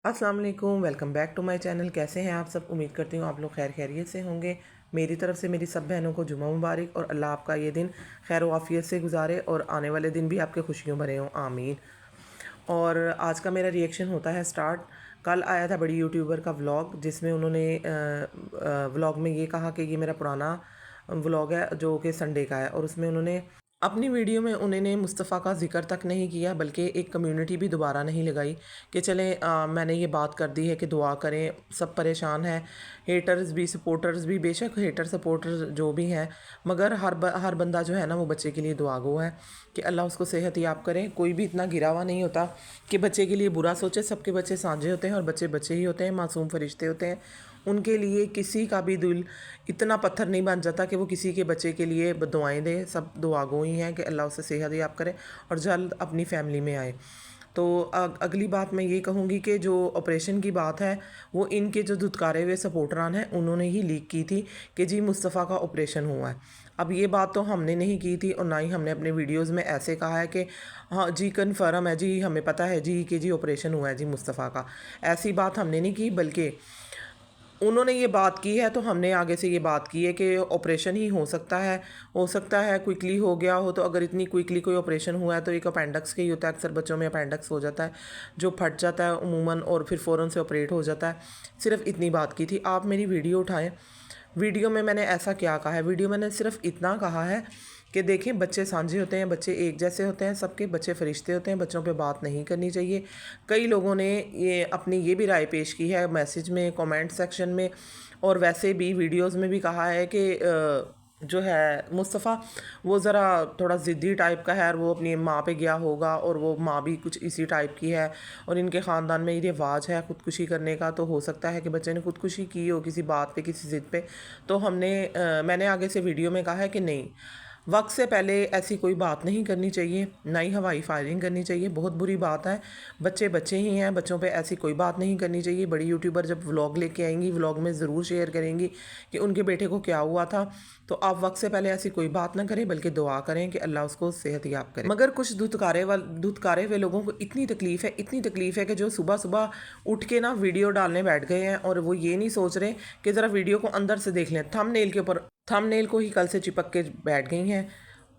अस्सलाम वालेकुम, welcome back to my channel. कैसे हैं आप सब? उम्मीद करती हूँ आप लोग खैर खैरियत से होंगे। मेरी तरफ से मेरी सब बहनों को जुमा मुबारक और अल्लाह आपका ये दिन खैर वाफ़ियत से गुजारे और आने वाले दिन भी आपके खुशियों भरे हों, आमीन। और आज का मेरा रिएक्शन होता है स्टार्ट। कल आया था बड़ी यूट्यूबर का व्लॉग, जिसमें उन्होंने व्लॉग में ये कहा कि ये मेरा पुराना व्लॉग है जो कि संडे का है, और उसमें उन्होंने अपनी वीडियो में उन्होंने मुस्तफ़ा का ज़िक्र तक नहीं किया, बल्कि एक कम्युनिटी भी दोबारा नहीं लगाई कि चलें मैंने ये बात कर दी है कि दुआ करें, सब परेशान हैं, हेटर्स भी सपोर्टर्स भी, बेशक हेटर सपोर्टर जो भी हैं, मगर हर बंदा जो है ना वो बच्चे के लिए दुआगो है कि अल्लाह उसको सेहत याब करें। कोई भी इतना गिरा हुआ नहीं होता कि बच्चे के लिए बुरा सोचे। सबके बच्चे साझे होते हैं और बच्चे बच्चे ही होते हैं, मासूम फरिश्ते होते हैं। उनके लिए किसी का भी दिल इतना पत्थर नहीं बन जाता कि वो किसी के बच्चे के लिए दुआएं दे। सब दुआगो ही हैं कि अल्लाह उसे सेहत याब करे और जल्द अपनी फैमिली में आए। तो अगली बात मैं ये कहूँगी कि जो ऑपरेशन की बात है वो इनके जो धुतकारे हुए सपोर्टरान हैं उन्होंने ही लीक की थी कि जी मुस्तफ़ा का ऑपरेशन हुआ है। अब ये बात तो हमने नहीं की थी और ना ही हमने अपने वीडियोस में ऐसे कहा है कि हाँ जी कन्फर्म है जी, हमें पता है जी कि जी ऑपरेशन हुआ है जी मुस्तफ़ा का। ऐसी बात हमने नहीं की, बल्कि उन्होंने ये बात की है तो हमने आगे से ये बात की है कि ऑपरेशन ही हो सकता है क्विकली हो गया हो। तो अगर इतनी क्विकली कोई ऑपरेशन हुआ है तो एक अपेंडिक्स का ही होता है, अक्सर बच्चों में अपेंडिक्स हो जाता है जो फट जाता है उमूमन और फिर फ़ौरन से ऑपरेट हो जाता है। सिर्फ इतनी बात की थी। आप मेरी वीडियो उठाएं, वीडियो में मैंने ऐसा क्या कहा है? वीडियो मैंने सिर्फ इतना कहा है कि देखें बच्चे साझे होते हैं, बच्चे एक जैसे होते हैं, सबके बच्चे फरिश्ते होते हैं, बच्चों पे बात नहीं करनी चाहिए। कई लोगों ने ये अपनी ये भी राय पेश की है मैसेज में, कमेंट सेक्शन में, और वैसे भी वीडियोस में भी कहा है कि जो है मुस्तफ़ा वो ज़रा थोड़ा ज़िद्दी टाइप का है और वो अपनी माँ पे गया होगा और वो माँ भी कुछ इसी टाइप की है और इनके ख़ानदान में ये रिवाज है ख़ुदकुशी करने का। तो हो सकता है कि बच्चे ने ख़ुदकुशी की हो किसी बात पे, किसी ज़िद पे। तो मैंने आगे से वीडियो में कहा है कि नहीं, वक्त से पहले ऐसी कोई बात नहीं करनी चाहिए, ना ही हवाई फायरिंग करनी चाहिए। बहुत बुरी बात है, बच्चे बच्चे ही हैं, बच्चों पे ऐसी कोई बात नहीं करनी चाहिए। बड़ी यूट्यूबर जब व्लॉग लेके आएंगी, व्लॉग में ज़रूर शेयर करेंगी कि उनके बेटे को क्या हुआ था। तो आप वक्त से पहले ऐसी कोई बात ना करें, बल्कि दुआ करें कि अल्लाह उसको सेहत याब करे। मगर कुछ धुतकारे हुए लोगों को इतनी तकलीफ़ है कि जो सुबह सुबह उठ के ना वीडियो डालने बैठ गए हैं और वो ये नहीं सोच रहे कि ज़रा वीडियो को अंदर से देख लें। थंबनेल को ही कल से चिपक के बैठ गई हैं।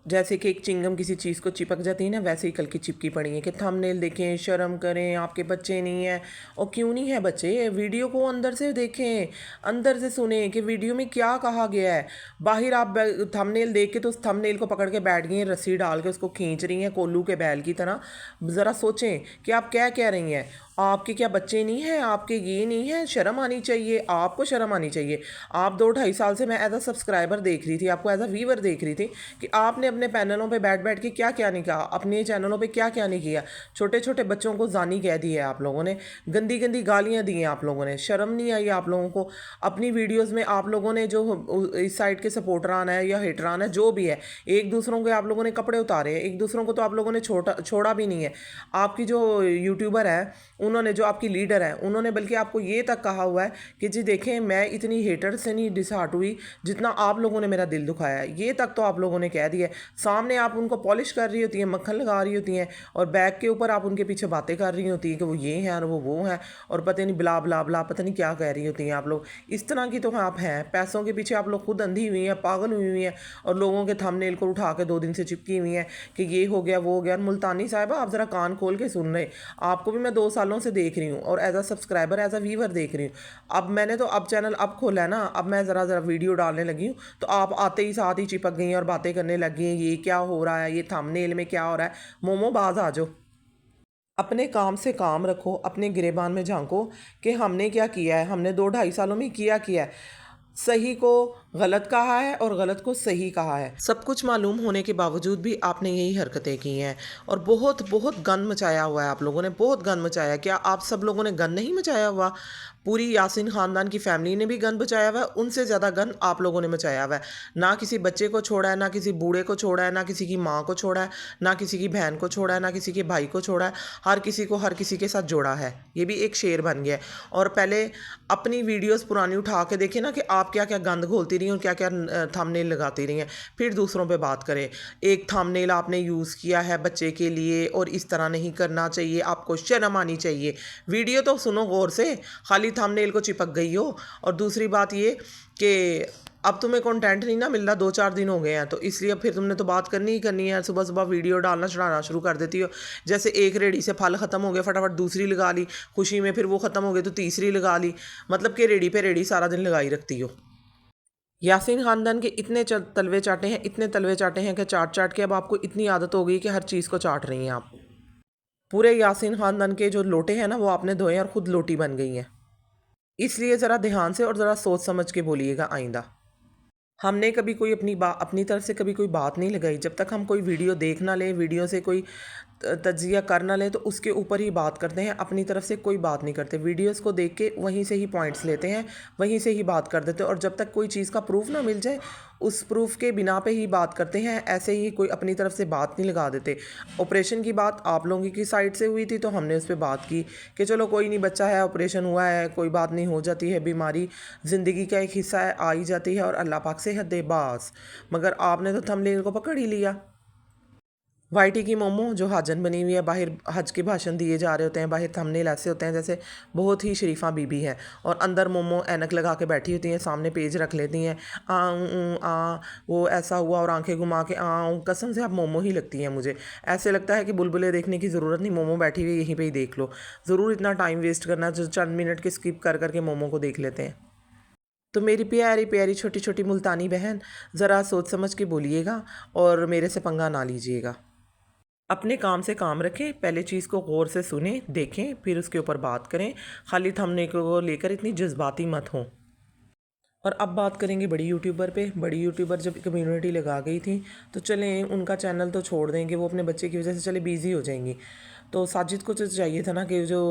जैसे कि एक चिंगम किसी चीज़ को चिपक जाती है ना, वैसे ही कल की चिपकी पड़ी है कि थंबनेल देखें, शर्म करें, आपके बच्चे नहीं हैं। और क्यों नहीं है बच्चे? वीडियो को अंदर से देखें, अंदर से सुने कि वीडियो में क्या कहा गया है। बाहर आप थंबनेल देख के तो उस थंबनेल को पकड़ के बैठ गई हैं, रस्सी डाल के उसको खींच रही हैं कोल्लू के बैल की तरह। ज़रा सोचें कि आप क्या कह रही हैं। आपके क्या बच्चे नहीं हैं? आपके ये नहीं है? शर्म आनी चाहिए, आपको शर्म आनी चाहिए। आप 2-2.5 साल से मैं एज अ सब्सक्राइबर देख रही थी, आपको एज अ व्यूवर देख रही थी कि आपने अपने पैनलों पे बैठ बैठ के क्या क्या नहीं कहा, अपने चैनलों पे क्या क्या नहीं किया। छोटे छोटे बच्चों को जानी कह दी है आप लोगों ने, गंदी गंदी गालियाँ दी हैं आप लोगों ने। शर्म नहीं आई आप लोगों को? अपनी वीडियोज़ में आप लोगों ने जो इस साइड के सपोर्टरान है या हेटरान है जो भी है, एक दूसरों के आप लोगों ने कपड़े उतारे हैं, एक दूसरों को तो आप लोगों ने छोड़ा भी नहीं है। आपकी जो यूट्यूबर है, उन्होंने जो आपकी लीडर है, उन्होंने बल्कि आपको ये तक कहा हुआ है कि जी देखें मैं इतनी हेटर से नहीं डिसहार्ट हुई जितना आप लोगों ने मेरा दिल दुखाया है। ये तक तो आप लोगों ने कह दिया है। सामने आप उनको पॉलिश कर रही होती हैं, मक्खन लगा रही होती हैं, और बैक के ऊपर आप उनके पीछे बातें कर रही होती हैं कि वो ये हैं और वो हैं, और पता नहीं बिला बिला बिला पता नहीं क्या कह रही होती हैं आप लोग। इस तरह की तो आप हैं, पैसों के पीछे आप लोग खुद अंधी हुई हैं, पागल हुई हैं, और लोगों के थंबनेल को उठा के 2 दिन से चिपकी हुई हैं कि ये हो गया वो हो गया। मुल्तानी साहिबा आप ज़रा कान खोल के सुन रहे, आपको भी मैं 2 सालों से देख रही हूँ और as a subscriber as a viewer देख रही हूँ। अब मैंने तो अब चैनल अब खोला है ना, अब मैं ज़रा ज़रा वीडियो डालने लगी हूँ तो आप आते ही साथ ही चिपक गई हैं और बातें करने लगी हैं ये क्या हो रहा है, ये थंबनेल में क्या हो रहा है। मोमो बाज आ जाओ, अपने काम से काम रखो, अपने गिरेबान में झांको कि हमने क्या किया है, हमने 2-2.5 सालों में किया है। सही को गलत कहा है और गलत को सही कहा है। सब कुछ मालूम होने के बावजूद भी आपने यही हरकतें की हैं और बहुत बहुत गंद मचाया हुआ है। आप लोगों ने बहुत गंद मचाया। क्या आप सब लोगों ने गंद नहीं मचाया हुआ? पूरी यासीन ख़ानदान की फैमिली ने भी गन बचाया हुआ है, उनसे ज़्यादा गन आप लोगों ने मचाया हुआ है। ना किसी बच्चे को छोड़ा है, ना किसी बूढ़े को छोड़ा है, ना किसी की माँ को छोड़ा है, ना किसी की बहन को छोड़ा है, ना किसी के भाई को छोड़ा है। हर किसी को हर किसी के साथ जोड़ा है। ये भी एक शेर बन गया है। और पहले अपनी वीडियोस पुरानी उठा के देखिए ना कि आप क्या क्या गंद घोलती रही हैं और क्या क्या थंबनेल लगाती रही हैं, फिर दूसरों पे बात करें। एक थंबनेल आपने यूज़ किया है बच्चे के लिए और इस तरह नहीं करना चाहिए, आपको शर्म आनी चाहिए। वीडियो तो सुनो गौर से, खाली थंबनेल को चिपक गई हो। और दूसरी बात ये कि अब तुम्हें कंटेंट नहीं ना मिल रहा, 2-4 दिन हो गए हैं, तो इसलिए फिर तुमने तो बात करनी ही करनी है। सुबह सुबह वीडियो डालना चढ़ाना शुरू कर देती हो। जैसे एक रेडी से फल ख़त्म हो गया, फटाफट दूसरी लगा ली, खुशी में फिर वो ख़त्म हो गई तो तीसरी लगा ली। मतलब कि रेडी पे रेडी सारा दिन लगाई रखती हो। यासीन ख़ानदान के इतने तलवे चाटे हैं, इतने तलवे चाटे हैं कि चाट चाट के अब आपको इतनी आदत हो गई कि हर चीज़ को चाट रही हैं आप। पूरे यासीन ख़ानदान के जो लोटे हैं ना, वो आपने धोए और ख़ुद लोटी बन गई हैं। इसलिए ज़रा ध्यान से और ज़रा सोच समझ के बोलिएगा आइंदा। हमने कभी कोई अपनी तरफ से कभी कोई बात नहीं लगाई। जब तक हम कोई वीडियो देख ना लें, वीडियो से कोई तज्ज़िया कर ना लें, तो उसके ऊपर ही बात करते हैं, अपनी तरफ से कोई बात नहीं करते। वीडियोस को देख के वहीं से ही पॉइंट्स लेते हैं, वहीं से ही बात कर देते हैं। और जब तक कोई चीज़ का प्रूफ ना मिल जाए, उस प्रूफ के बिना पे ही बात करते हैं। ऐसे ही कोई अपनी तरफ से बात नहीं लगा देते। ऑपरेशन की बात आप लोगों की साइड से हुई थी, तो हमने उस पर बात की कि चलो कोई नहीं, बच्चा है, ऑपरेशन हुआ है, कोई बात नहीं, हो जाती है बीमारी, ज़िंदगी का एक हिस्सा है, आ ही जाती है और अल्लाह पाक से हद बास। मगर आपने तो थंबनेल को पकड़ ही लिया। वाईटी की मोमो जो हाजन बनी हुई है, बाहर हज के भाषण दिए जा रहे होते हैं, बाहर थंबनेल ऐसे होते हैं जैसे बहुत ही शरीफा बीबी है, और अंदर मोमो ऐनक लगा के बैठी होती हैं, सामने पेज रख लेती हैं, वो ऐसा हुआ, और आंखें घुमा के कसम से आप मोमो ही लगती हैं मुझे। ऐसे लगता है कि बुलबुलें देखने की ज़रूरत नहीं, मोमो बैठी हुई यहीं पर ही देख लो। ज़रूर इतना टाइम वेस्ट करना जो चंद मिनट के स्किप कर करके मोमो को देख लेते हैं। तो मेरी प्यारी प्यारी छोटी छोटी मुल्तानी बहन, ज़रा सोच समझ के बोलिएगा और मेरे से पंगा ना लीजिएगा। अपने काम से काम रखें, पहले चीज़ को गौर से सुनें, देखें, फिर उसके ऊपर बात करें। खाली थंबनेल को लेकर इतनी जज्बाती मत हों। और अब बात करेंगे बड़ी यूट्यूबर पे। बड़ी यूट्यूबर जब कम्युनिटी लगा गई थी, तो चलें उनका चैनल तो छोड़ देंगे, वो अपने बच्चे की वजह से चले बिज़ी हो जाएंगी। तो साजिद को तो चाहिए था ना कि जो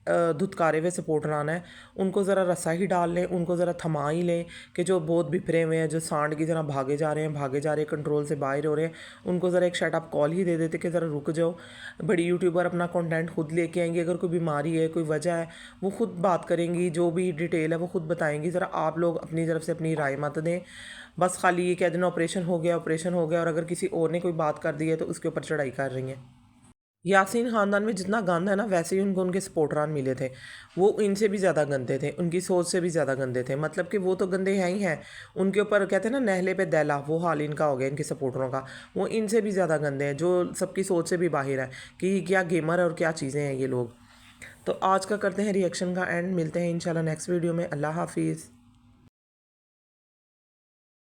धुतकारे हुए सपोर्टर आना है, उनको ज़रा रस्सा ही डाल लें, उनको ज़रा थमा ही लें कि जो बहुत बिफरे हुए हैं, जो सांड की तरह भागे जा रहे हैं, कंट्रोल से बाहर हो रहे हैं, उनको ज़रा एक शट अप कॉल ही दे देते कि ज़रा रुक जाओ। बड़ी यूट्यूबर अपना कंटेंट खुद लेके आएंगी। अगर कोई बीमारी है, कोई वजह है, वो खुद बात करेंगी, जो भी डिटेल है वो खुद बताएंगी। ज़रा आप लोग अपनी तरफ से अपनी राय मत दें। बस खाली ये कह देना ऑपरेशन हो गया, ऑपरेशन हो गया, और अगर किसी और ने कोई बात कर दी है तो उसके ऊपर चढ़ाई कर रही हैं। यासीन ख़ानदान में जितना गंद है ना, वैसे ही उनको उनके सपोर्टरान मिले थे। वो इनसे भी ज़्यादा गंदे थे, उनकी सोच से भी ज़्यादा गंदे थे। मतलब कि वो तो गंदे हैं ही हैं, उनके ऊपर कहते हैं ना नहले पे दैला, वो हाल इनका हो गया, इनके सपोर्टरों का। वो इनसे भी ज़्यादा गंदे हैं, जो सबकी सोच से भी बाहर है कि क्या गेमर है और क्या चीज़ें हैं ये लोग। तो आज का करते हैं रिएक्शन का एंड। मिलते हैं इंशाल्लाह नेक्स्ट वीडियो में। अल्लाह हाफिज़।